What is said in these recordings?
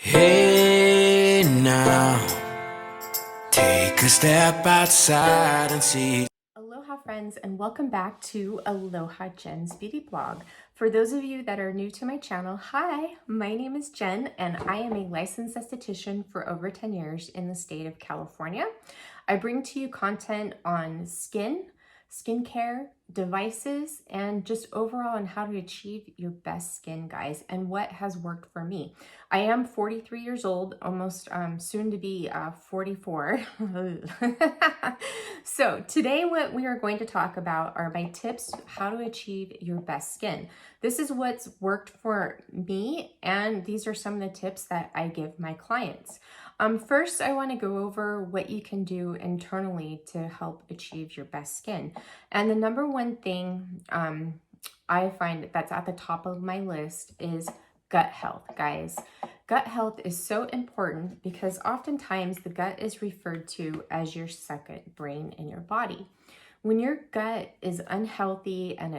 Hey now, take a step outside and see. Aloha friends, and welcome back to Aloha Jen's Beauty Blog. For those of you that are new to my channel, hi, my name is Jen and I am a licensed esthetician for over 10 years in the state of California. I bring to you content on skin, skincare, devices, and just overall on how to achieve your best skin, guys, and what has worked for me. I am 43 years old, almost soon to be 44. So today what we are going to talk about are my tips how to achieve your best skin. This is what's worked for me, and these are some of the tips that I give my clients. First, I want to go over what you can do internally to help achieve your best skin. And the number one thing I find that's at the top of my list is gut health, guys. Gut health is so important because oftentimes the gut is referred to as your second brain in your body. When your gut is unhealthy and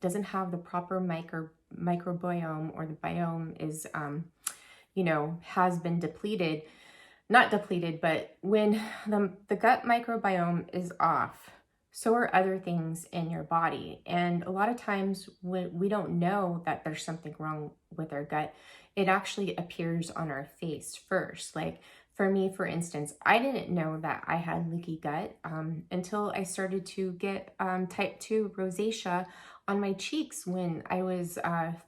doesn't have the proper microbiome, or the biome is has been depleted, not depleted, but when the gut microbiome is off, so are other things in your body. And a lot of times when we don't know that there's something wrong with our gut, it actually appears on our face first. Like for me, for instance, I didn't know that I had leaky gut until I started to get type 2 rosacea on my cheeks when I was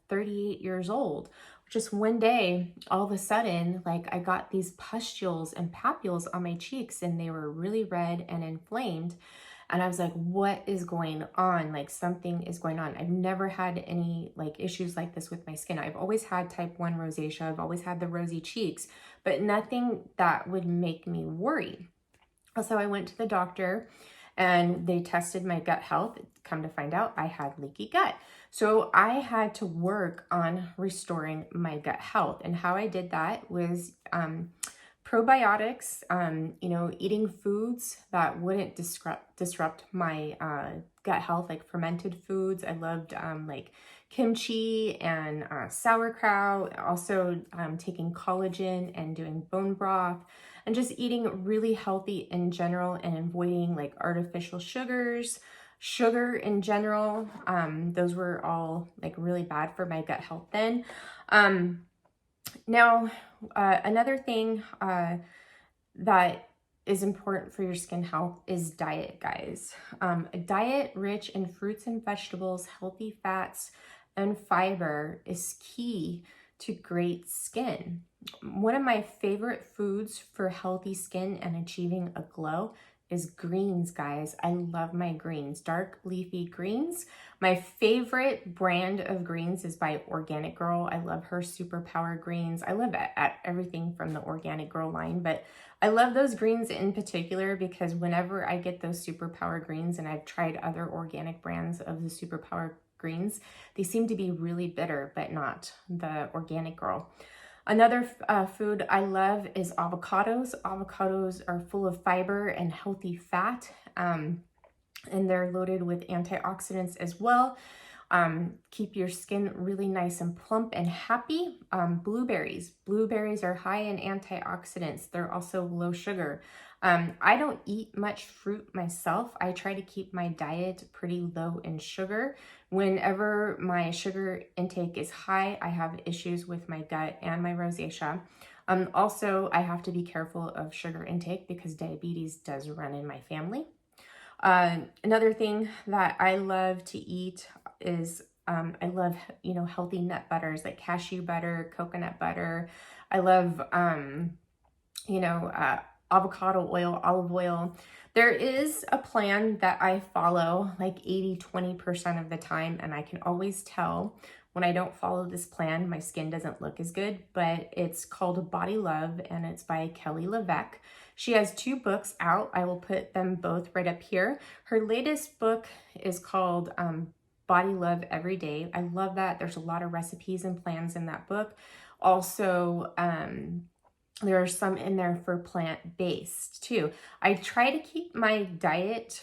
38 years old. Just one day, all of a sudden, like I got these pustules and papules on my cheeks and they were really red and inflamed. And I was like, what is going on? Like something is going on. I've never had any like issues like this with my skin. I've always had type 1 rosacea. I've always had the rosy cheeks, but nothing that would make me worry. So I went to the doctor and they tested my gut health. Come to find out, I had leaky gut. So I had to work on restoring my gut health. And how I did that was probiotics, eating foods that wouldn't disrupt my gut health, like fermented foods. I loved like kimchi and sauerkraut, also taking collagen and doing bone broth, and just eating really healthy in general and avoiding like artificial sugar in general. Those were all like really bad for my gut health then. Now, another thing that is important for your skin health is diet, guys. A diet rich in fruits and vegetables, healthy fats, and fiber is key to great skin. One of my favorite foods for healthy skin and achieving a glow is greens, guys. I love my greens, dark leafy greens. My favorite brand of greens is by Organic Girl. I love her Superpower greens. I love everything from the Organic Girl line, but I love those greens in particular because whenever I get those Superpower greens, and I've tried other organic brands of the Superpower greens, they seem to be really bitter, but not the Organic Girl. Another food I love is avocados. Avocados are full of fiber and healthy fat, and they're loaded with antioxidants as well. Keep your skin really nice and plump and happy. Blueberries. Blueberries are high in antioxidants. They're also low sugar. I don't eat much fruit myself. I try to keep my diet pretty low in sugar. Whenever my sugar intake is high, I have issues with my gut and my rosacea. Also, I have to be careful of sugar intake because diabetes does run in my family. Another thing that I love to eat is I love, healthy nut butters like cashew butter, coconut butter. I love, avocado oil, olive oil. There is a plan that I follow like 80-20% of the time, and I can always tell when I don't follow this plan, my skin doesn't look as good, but it's called Body Love and it's by Kelly Leveque. She has 2 books out. I will put them both right up here. Her latest book is called Body Love Every Day. I love that. There's a lot of recipes and plans in that book. Also, there are some in there for plant-based too. I try to keep my diet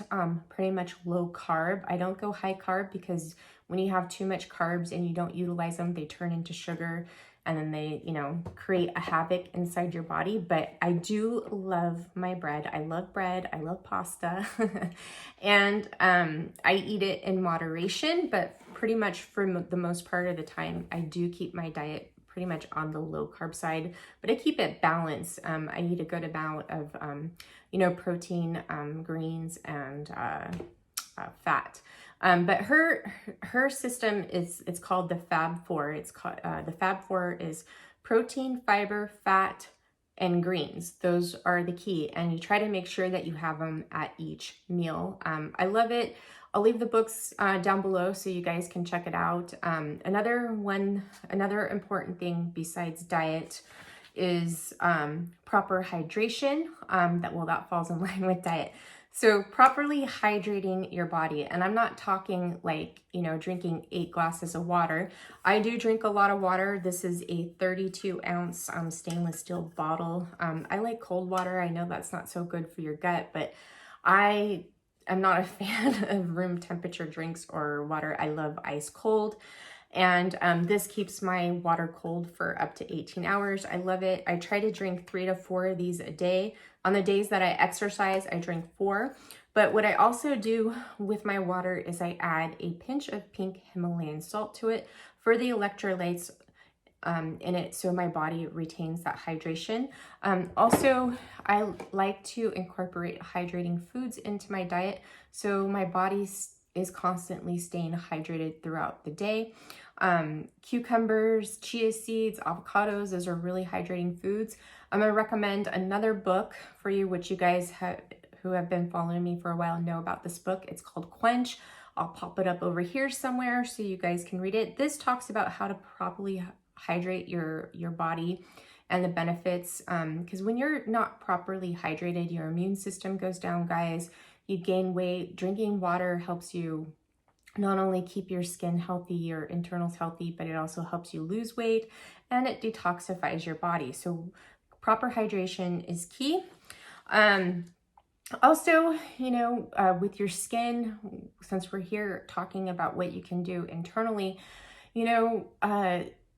pretty much low carb. I don't go high carb because when you have too much carbs and you don't utilize them, they turn into sugar and then they, you know, create a havoc inside your body. But I do love my bread. I love bread. I love pasta. And I eat it in moderation, but pretty much for the most part of the time, I do keep my diet pretty much on the low carb side, but I keep it balanced. I eat a good amount of, you know, protein, greens, and fat. But her system is, it's called the Fab4. It's called, the Fab4 is protein, fiber, fat, and greens. Those are the key. And you try to make sure that you have them at each meal. I love it. I'll leave the books down below so you guys can check it out. Another important thing besides diet is proper hydration. That falls in line with diet. So properly hydrating your body, and I'm not talking like, you know, drinking 8 glasses of water. I do drink a lot of water. This is a 32-ounce stainless steel bottle. I like cold water. I know that's not so good for your gut, but I am not a fan of room temperature drinks or water. I love ice cold. And this keeps my water cold for up to 18 hours. I love it. I try to drink 3 to 4 of these a day. On the days that I exercise, I drink 4. But what I also do with my water is I add a pinch of pink Himalayan salt to it for the electrolytes in it, so my body retains that hydration. Also, I like to incorporate hydrating foods into my diet, so my body is constantly staying hydrated throughout the day. Cucumbers, chia seeds, avocados, those are really hydrating foods. I'm gonna recommend another book for you, which you guys who have been following me for a while know about this book. It's called Quench. I'll pop it up over here somewhere so you guys can read it. This talks about how to properly hydrate your body and the benefits, because when you're not properly hydrated, your immune system goes down, guys. You gain weight. Drinking water helps you not only keep your skin healthy, your internals healthy, but it also helps you lose weight, and it detoxifies your body. So proper hydration is key. Also, you know, with your skin, since we're here talking about what you can do internally, you know,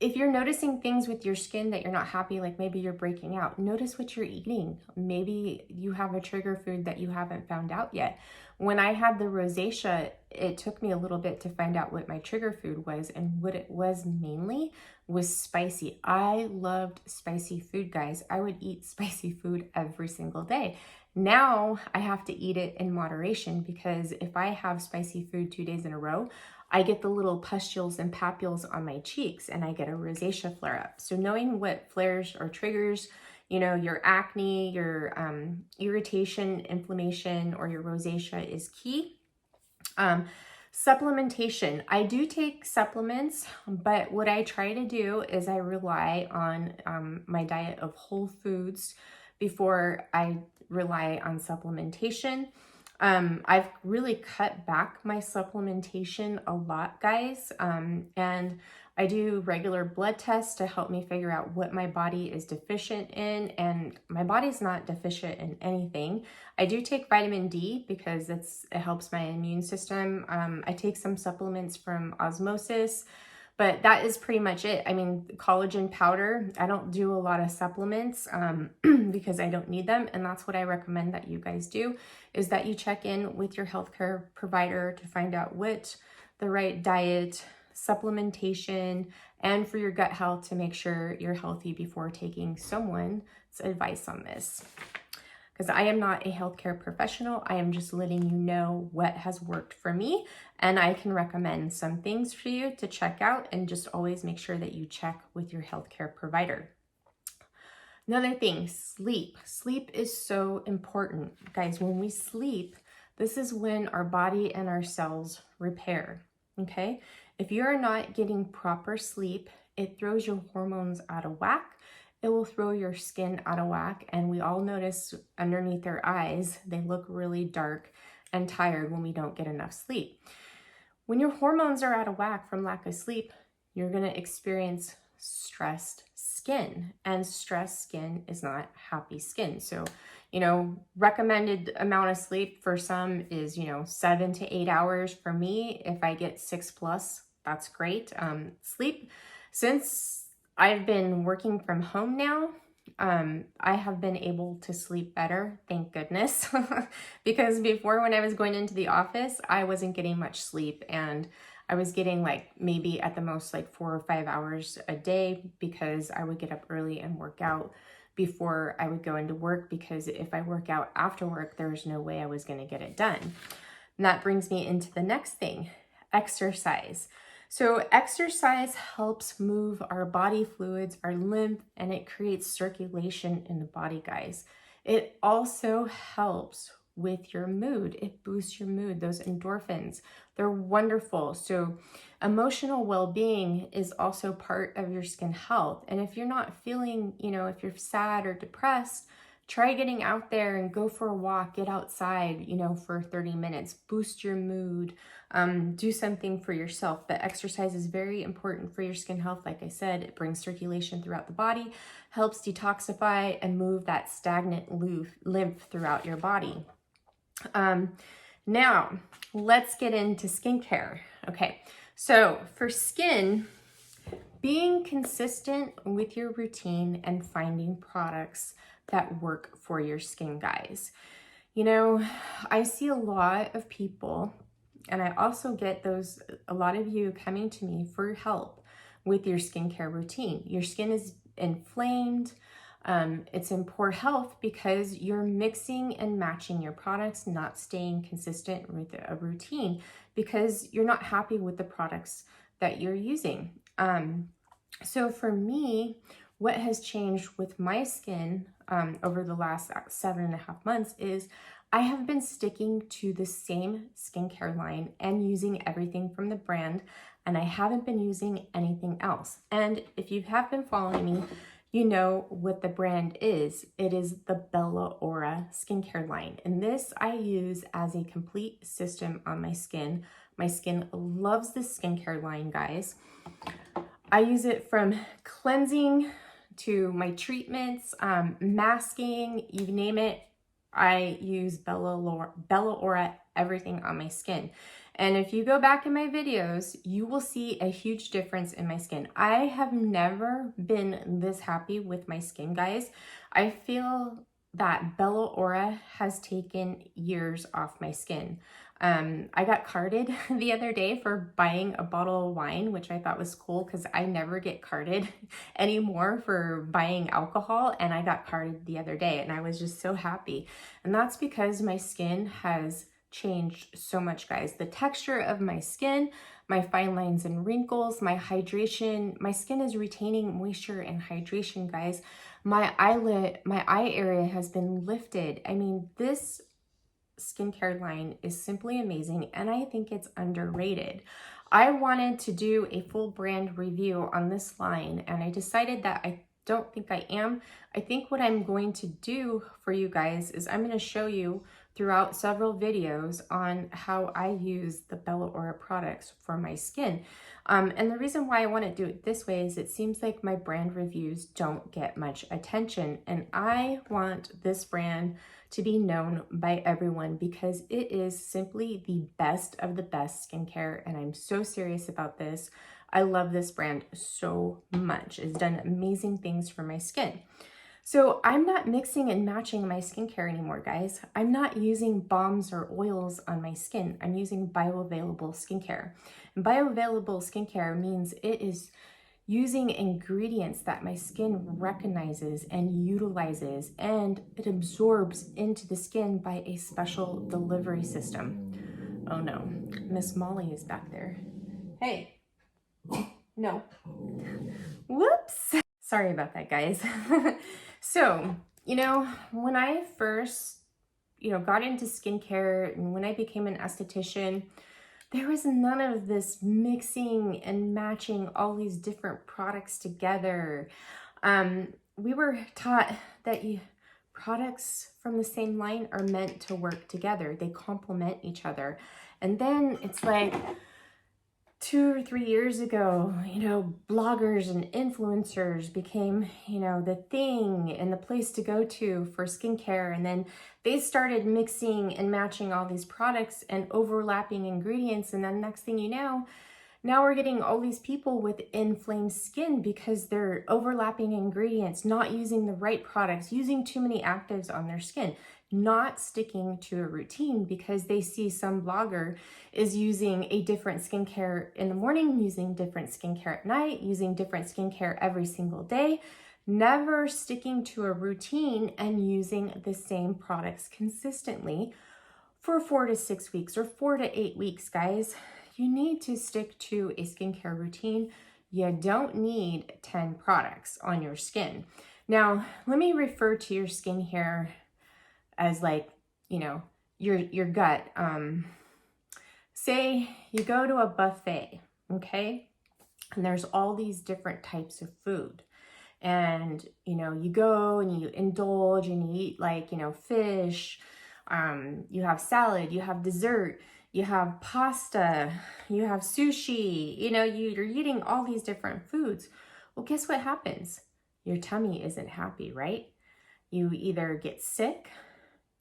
if you're noticing things with your skin that you're not happy, like maybe you're breaking out, notice what you're eating. Maybe you have a trigger food that you haven't found out yet. When I had the rosacea, it took me a little bit to find out what my trigger food was, and what it was mainly was spicy. I loved spicy food, guys. I would eat spicy food every single day. Now I have to eat it in moderation, because if I have spicy food 2 days in a row, I get the little pustules and papules on my cheeks, and I get a rosacea flare up. So knowing what flares or triggers, you know, your acne, your irritation, inflammation, or your rosacea is key. Supplementation. I do take supplements, but what I try to do is I rely on my diet of whole foods before I rely on supplementation. I've really cut back my supplementation a lot, guys. And I do regular blood tests to help me figure out what my body is deficient in, and my body's not deficient in anything. I do take vitamin D because it helps my immune system. I take some supplements from osmosis, but that is pretty much it. I mean, collagen powder, I don't do a lot of supplements because I don't need them. And that's what I recommend that you guys do, is that you check in with your healthcare provider to find out what the right diet, supplementation, and for your gut health to make sure you're healthy before taking someone's advice on this. Because I am not a healthcare professional. I am just letting you know what has worked for me, and I can recommend some things for you to check out, and just always make sure that you check with your healthcare provider. Another thing, sleep. Sleep is so important. Guys, when we sleep, this is when our body and our cells repair, okay? If you're not getting proper sleep, it throws your hormones out of whack. It will throw your skin out of whack, and we all notice underneath our eyes, they look really dark and tired when we don't get enough sleep. When your hormones are out of whack from lack of sleep, you're gonna experience stressed skin, and stressed skin is not happy skin. So, you know, recommended amount of sleep for some is, you know, 7 to 8 hours. For me, if I get 6+, that's great. Sleep, since I've been working from home now. I have been able to sleep better, thank goodness, because before, when I was going into the office, I wasn't getting much sleep, and I was getting like maybe at the most like 4 or 5 hours a day, because I would get up early and work out before I would go into work, because if I work out after work, there's no way I was going to get it done. And that brings me into the next thing, exercise. So exercise helps move our body fluids, our lymph, and it creates circulation in the body, guys. It also helps with your mood. It boosts your mood. Those endorphins, they're wonderful. So emotional well-being is also part of your skin health. And if you're not feeling, if you're sad or depressed, try getting out there and go for a walk, get outside, for 30 minutes, boost your mood, do something for yourself. But exercise is very important for your skin health. Like I said, it brings circulation throughout the body, helps detoxify and move that stagnant lymph throughout your body. Now, let's get into skincare. Okay, so for skin, being consistent with your routine and finding products that work for your skin, guys. I see a lot of people, and I also get a lot of you coming to me for help with your skincare routine. Your skin is inflamed. It's in poor health because you're mixing and matching your products, not staying consistent with a routine, because you're not happy with the products that you're using. So for me, what has changed with my skin over the last 7.5 months is I have been sticking to the same skincare line and using everything from the brand, and I haven't been using anything else. And if you have been following me, you know what the brand is. It is the Bella Aura skincare line. And this I use as a complete system on my skin. My skin loves this skincare line, guys. I use it from cleansing to my treatments, masking, you name it. I use Bella Aura, everything on my skin. And if you go back in my videos, you will see a huge difference in my skin. I have never been this happy with my skin, guys. I feel that Bella Aura has taken years off my skin. I got carded the other day for buying a bottle of wine, which I thought was cool because I never get carded anymore for buying alcohol. And I got carded the other day and I was just so happy. And that's because my skin has changed so much, guys. The texture of my skin, my fine lines and wrinkles, my hydration, my skin is retaining moisture and hydration, guys. My eye area has been lifted. I mean, this skincare line is simply amazing, and I think it's underrated. I wanted to do a full brand review on this line, and I decided that I don't think I am. I think what I'm going to do for you guys is I'm going to show you throughout several videos on how I use the Bella Aura products for my skin. And the reason why I want to do it this way is it seems like my brand reviews don't get much attention, and I want this brand to be known by everyone because it is simply the best of the best skincare, and I'm so serious about this. I love this brand so much. It's done amazing things for my skin. So I'm not mixing and matching my skincare anymore, guys. I'm not using balms or oils on my skin. I'm using bioavailable skincare. And bioavailable skincare means it is using ingredients that my skin recognizes and utilizes, and it absorbs into the skin by a special delivery system. Oh no, Miss Molly is back there. Hey, no. Whoops. Sorry about that, guys. So, when I first, got into skincare and when I became an esthetician, there was none of this mixing and matching all these different products together. We were taught that products from the same line are meant to work together. They complement each other. And then it's like 2 or 3 years ago, bloggers and influencers became, the thing and the place to go to for skincare. And then they started mixing and matching all these products and overlapping ingredients. And then next thing you know, Now we're getting all these people with inflamed skin because they're overlapping ingredients, not using the right products, using too many actives on their skin, not sticking to a routine because they see some blogger is using a different skincare in the morning, using different skincare at night, using different skincare every single day, never sticking to a routine and using the same products consistently for 4 to 6 weeks or 4 to 8 weeks, guys. You need to stick to a skincare routine. You don't need 10 products on your skin. Now, let me refer to your skin here as like, you know, your gut. Say you go to a buffet, okay? And there's all these different types of food. And, you know, you go and you indulge and you eat like, you know, fish, you have salad, you have dessert, you have pasta, you have sushi, you know, you're eating all these different foods. Well, guess what happens? Your tummy isn't happy, right? You either get sick,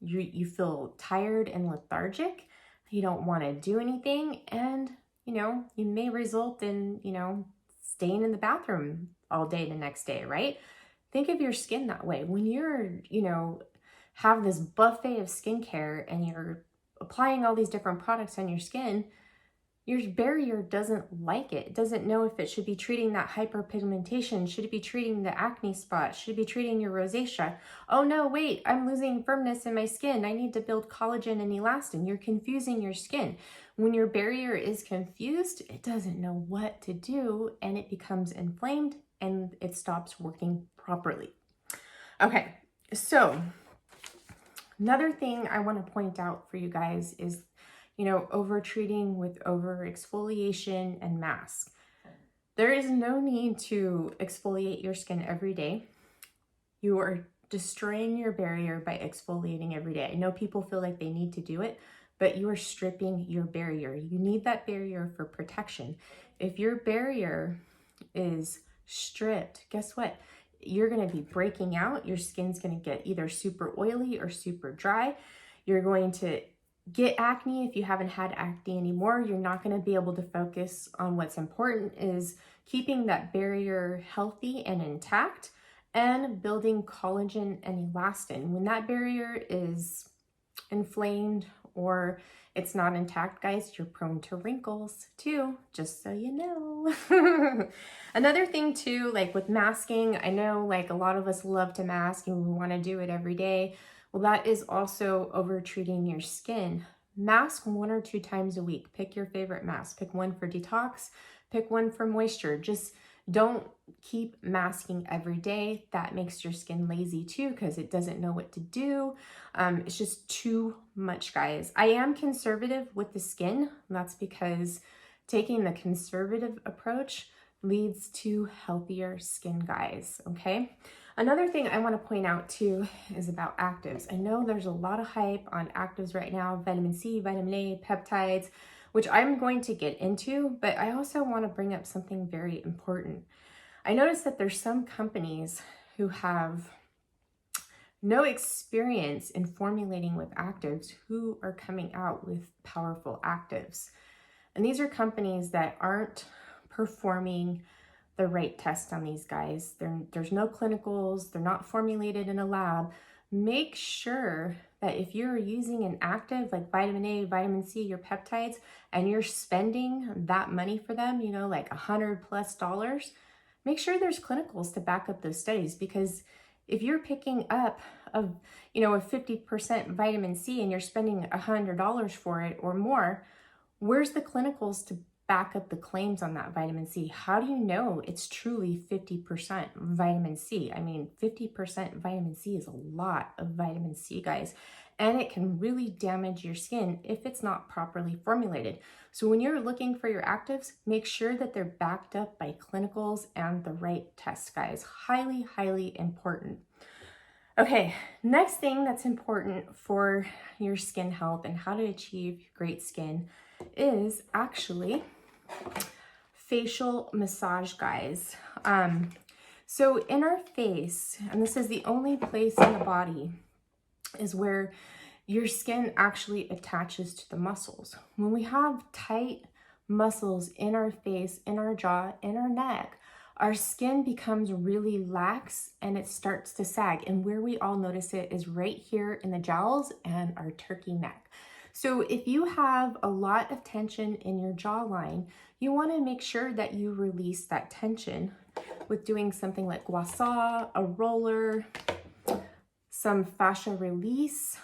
you feel tired and lethargic, you don't want to do anything, and, you know, you may result in, you know, staying in the bathroom all day the next day, right? Think of your skin that way. When you're, you know, have this buffet of skincare and you're applying all these different products on your skin, your barrier doesn't like it. It doesn't know if it should be treating that hyperpigmentation. Should it be treating the acne spot? Should it be treating your rosacea? Oh no, wait, I'm losing firmness in my skin. I need to build collagen and elastin. You're confusing your skin. When your barrier is confused, it doesn't know what to do and it becomes inflamed and it stops working properly. Okay, so another thing I want to point out for you guys is, you know, over treating with over exfoliation and mask. There is no need to exfoliate your skin every day. You are destroying your barrier by exfoliating every day. I know people feel like they need to do it, but you are stripping your barrier. You need that barrier for protection. If your barrier is stripped, guess what? You're going to be breaking out. Your skin's going to get either super oily or super dry. You're going to get acne if you haven't had acne anymore. You're not going to be able to focus on what's important is keeping that barrier healthy and intact and building collagen and elastin. When that barrier is inflamed or it's not intact, guys, you're prone to wrinkles too, just so you know. Another thing too, like with masking, I know like a lot of us love to mask and we want to do it every day. Well, that is also over treating your skin. Mask 1 or 2 times a week. Pick your favorite mask. Pick one for detox, pick one for moisture. Just don't keep masking every day. That makes your skin lazy too because it doesn't know what to do. It's just too much, guys. I am conservative with the skin. That's because taking the conservative approach leads to healthier skin, guys, okay? Another thing I want to point out too is about actives. I know there's a lot of hype on actives right now, vitamin C, vitamin A, peptides, which I'm going to get into, but I also want to bring up something very important. I noticed that there's some companies who have no experience in formulating with actives who are coming out with powerful actives. And these are companies that aren't performing the right test on these guys. There's no clinicals, they're not formulated in a lab. Make sure that if you're using an active like vitamin A, vitamin C, your peptides, and you're spending that money for them, you know, like $100+, make sure there's clinicals to back up those studies, because if you're picking up a 50% vitamin C and you're spending $100 for it or more, where's the clinicals to back up the claims on that vitamin C? How do you know it's truly 50% vitamin C? I mean, 50% vitamin C is a lot of vitamin C, guys, and it can really damage your skin if it's not properly formulated. So when you're looking for your actives, make sure that they're backed up by clinicals and the right tests, guys. Highly, highly important. Okay, next thing that's important for your skin health and how to achieve great skin is actually facial massage, guys. So in our face, and this is the only place in the body, is where your skin actually attaches to the muscles. When we have tight muscles in our face, in our jaw, in our neck, our skin becomes really lax and it starts to sag. And where we all notice it is right here in the jowls and our turkey neck. So if you have a lot of tension in your jawline, you want to make sure that you release that tension with doing something like gua sha, a roller, some fascia release.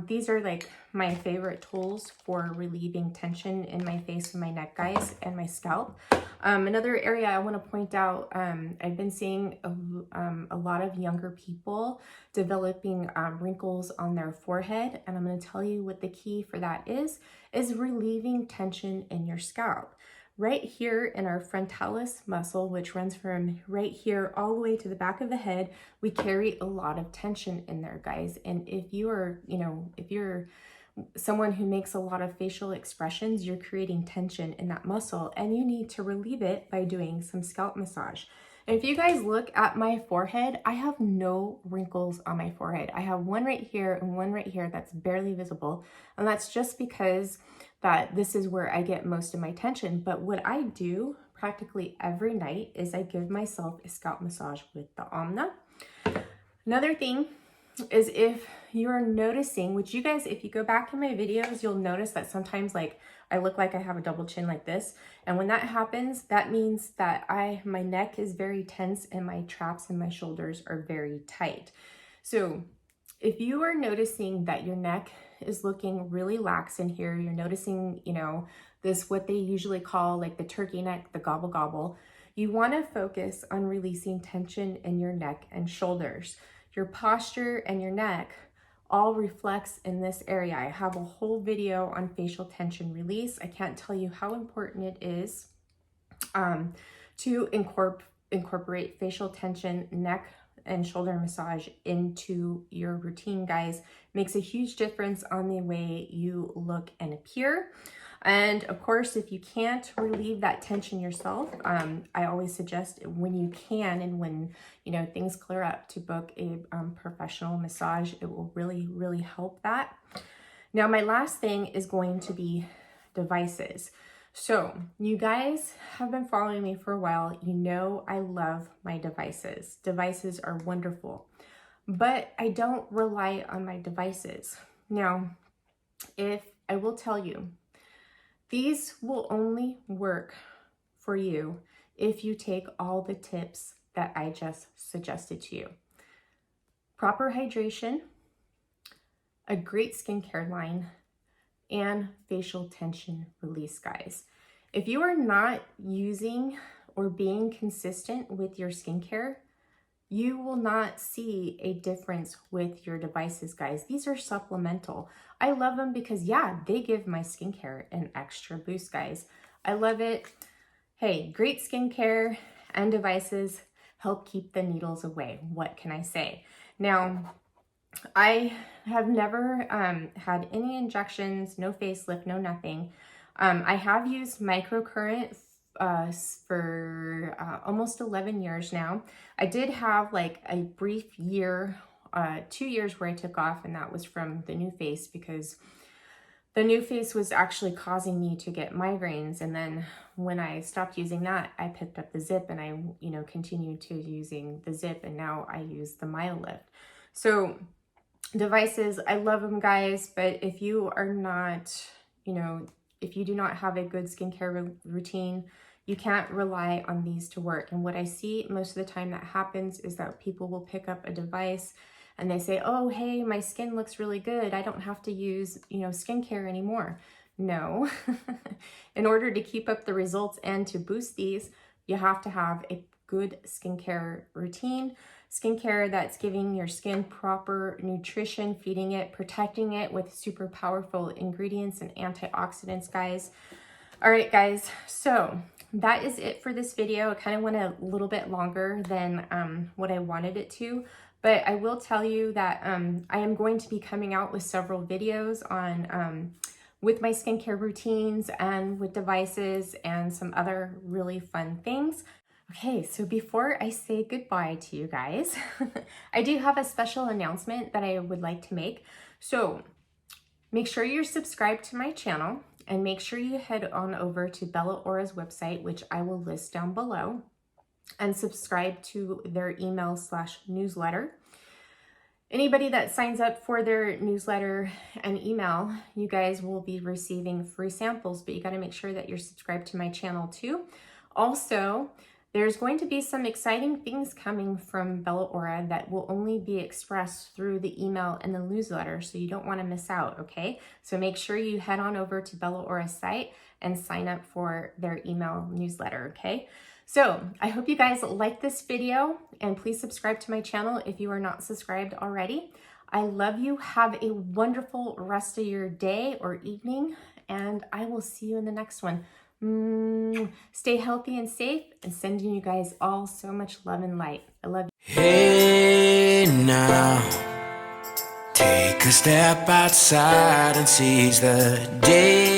These are like my favorite tools for relieving tension in my face and my neck, guys, and my scalp. Another area I want to point out, I've been seeing a lot of younger people developing wrinkles on their forehead, and I'm going to tell you what the key for that is relieving tension in your scalp. Right here in our frontalis muscle, which runs from right here all the way to the back of the head, we carry a lot of tension in there, guys. And if you are, if you're someone who makes a lot of facial expressions, you're creating tension in that muscle, and you need to relieve it by doing some scalp massage. And if you guys look at my forehead, I have no wrinkles on my forehead. I have one right here and one right here that's barely visible. And that's just because this is where I get most of my tension. But what I do practically every night is I give myself a scalp massage with the Omna. Another thing is if you're noticing, which you guys, if you go back in my videos, you'll notice that sometimes like I look like I have a double chin like this. And when that happens, that means that my neck is very tense and my traps and my shoulders are very tight. So if you are noticing that your neck is looking really lax in here, you're noticing, this, what they usually call like the turkey neck, the gobble gobble, you want to focus on releasing tension in your neck and shoulders. Your posture and your neck all reflects in this area. I have a whole video on facial tension release. I can't tell you how important it is to incorporate facial tension, neck and shoulder massage into your routine, guys. Makes a huge difference on the way you look and appear. And of course, if you can't relieve that tension yourself, I always suggest when you can and when things clear up to book a professional massage. It will really, really help that. Now, my last thing is going to be devices. So you guys have been following me for a while. You know I love my devices. Devices are wonderful, but I don't rely on my devices. Now, if I will tell you, these will only work for you if you take all the tips that I just suggested to you. Proper hydration, a great skincare line, and facial tension release, guys. If you are not using or being consistent with your skincare, you will not see a difference with your devices, guys. These are supplemental. I love them because, yeah, they give my skincare an extra boost, guys. I love it. Hey, great skincare and devices help keep the needles away. What can I say? Now, I have never had any injections, no facelift, no nothing. I have used microcurrent for almost 11 years now. I did have like a brief year, 2 years where I took off, and that was from the new face because the new face was actually causing me to get migraines. And then when I stopped using that, I picked up the Zip and I, continued to using the Zip, and now I use the MyoLift. So devices, I love them, guys, but if you are not, if you do not have a good skincare routine, you can't rely on these to work. And what I see most of the time that happens is that people will pick up a device and they say, oh, hey, my skin looks really good. I don't have to use, skincare anymore. No. In order to keep up the results and to boost these, you have to have a good skincare routine. Skincare that's giving your skin proper nutrition, feeding it, protecting it with super powerful ingredients and antioxidants, guys. All right, guys, so that is it for this video. It kind of went a little bit longer than what I wanted it to, but I will tell you that I am going to be coming out with several videos on with my skincare routines and with devices and some other really fun things. Okay, so before I say goodbye to you guys, I do have a special announcement that I would like to make. So make sure you're subscribed to my channel And make sure you head on over to Bella Aura's website, which I will list down below, and subscribe to their email/newsletter. Anybody that signs up for their newsletter and email, you guys will be receiving free samples, but you got to make sure that you're subscribed to my channel too. Also, there's going to be some exciting things coming from Bella Aura that will only be expressed through the email and the newsletter, so you don't want to miss out, okay? So make sure you head on over to Bella Aura's site and sign up for their email newsletter, okay? So I hope you guys like this video, and please subscribe to my channel if you are not subscribed already. I love you. Have a wonderful rest of your day or evening, and I will see you in the next one. Stay healthy and safe, and sending you guys all so much love and light. I love you. Hey now, take a step outside and seize the day.